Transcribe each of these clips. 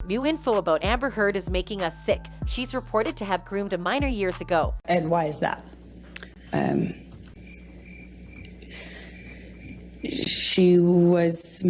New info about Amber Heard is making us sick. She's reported to have groomed a minor years ago. And why is that? She was...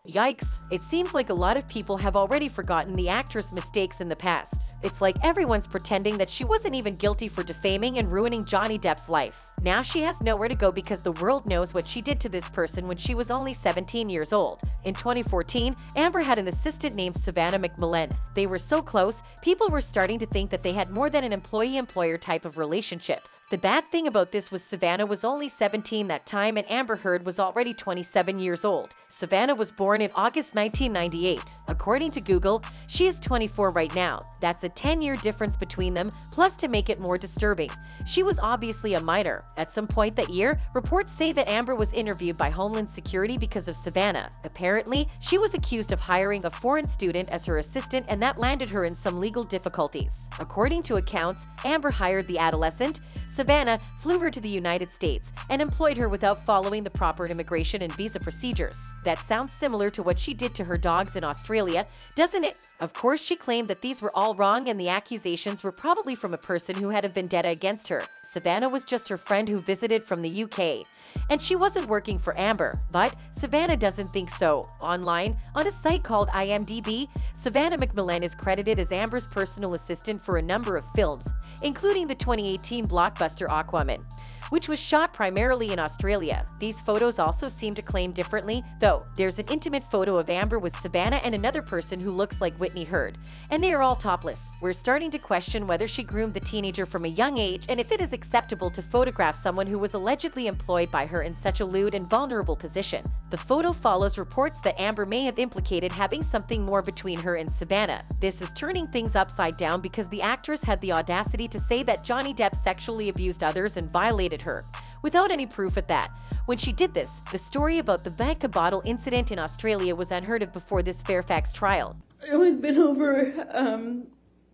Yikes. It seems like a lot of people have already forgotten the actress' mistakes in the past. It's like everyone's pretending that she wasn't even guilty for defaming and ruining Johnny Depp's life. Now she has nowhere to go because the world knows what she did to this person when she was only 17 years old. In 2014, Amber had an assistant named Savannah McMillan. They were so close, people were starting to think that they had more than an employee-employer type of relationship. The bad thing about this was Savannah was only 17 that time and Amber Heard was already 27 years old. Savannah was born in August 1998. According to Google, she is 24 right now. That's a 10-year difference between them, plus to make it more disturbing, she was obviously a minor. At some point that year, reports say that Amber was interviewed by Homeland Security because of Savannah. Apparently, she was accused of hiring a foreign student as her assistant and that landed her in some legal difficulties. According to accounts, Amber hired the adolescent. Savannah flew her to the United States and employed her without following the proper immigration and visa procedures. That sounds similar to what she did to her dogs in Australia, doesn't it? Of course, she claimed that these were all wrong and the accusations were probably from a person who had a vendetta against her. Savannah was just her friend who visited from the UK. And she wasn't working for Amber, but Savannah doesn't think so. Online, on a site called IMDb, Savannah McMillan is credited as Amber's personal assistant for a number of films, including the 2018 blockbuster Aquaman, which was shot primarily in Australia. These photos also seem to claim differently, though. There's an intimate photo of Amber with Savannah and another person who looks like Whitney Heard, and they are all topless. We're starting to question whether she groomed the teenager from a young age and if it is acceptable to photograph someone who was allegedly employed by her in such a lewd and vulnerable position. The photo follows reports that Amber may have implicated having something more between her and Savannah. This is turning things upside down because the actress had the audacity to say that Johnny Depp sexually abused others and violated her, without any proof at that. When she did this, the story about the vodka bottle incident in Australia was unheard of before this Fairfax trial. I always been over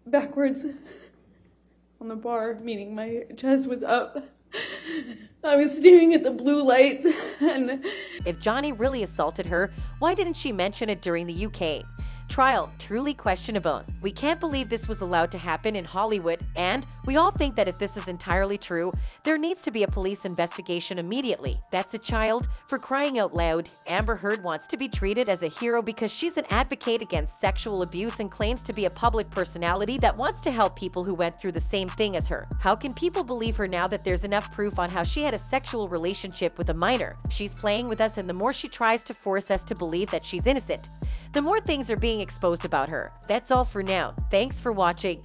backwards on the bar, meaning my chest was up. I was staring at the blue lights and... If Johnny really assaulted her, why didn't she mention it during the UK trial? Truly questionable. We can't believe this was allowed to happen in Hollywood, and we all think that if this is entirely true, there needs to be a police investigation immediately. That's a child, for crying out loud. Amber Heard wants to be treated as a hero because she's an advocate against sexual abuse and claims to be a public personality that wants to help people who went through the same thing as her. How can people believe her now that there's enough proof on how she had a sexual relationship with a minor? She's playing with us, and the more she tries to force us to believe that she's innocent, the more things are being exposed about her. That's all for now. Thanks for watching.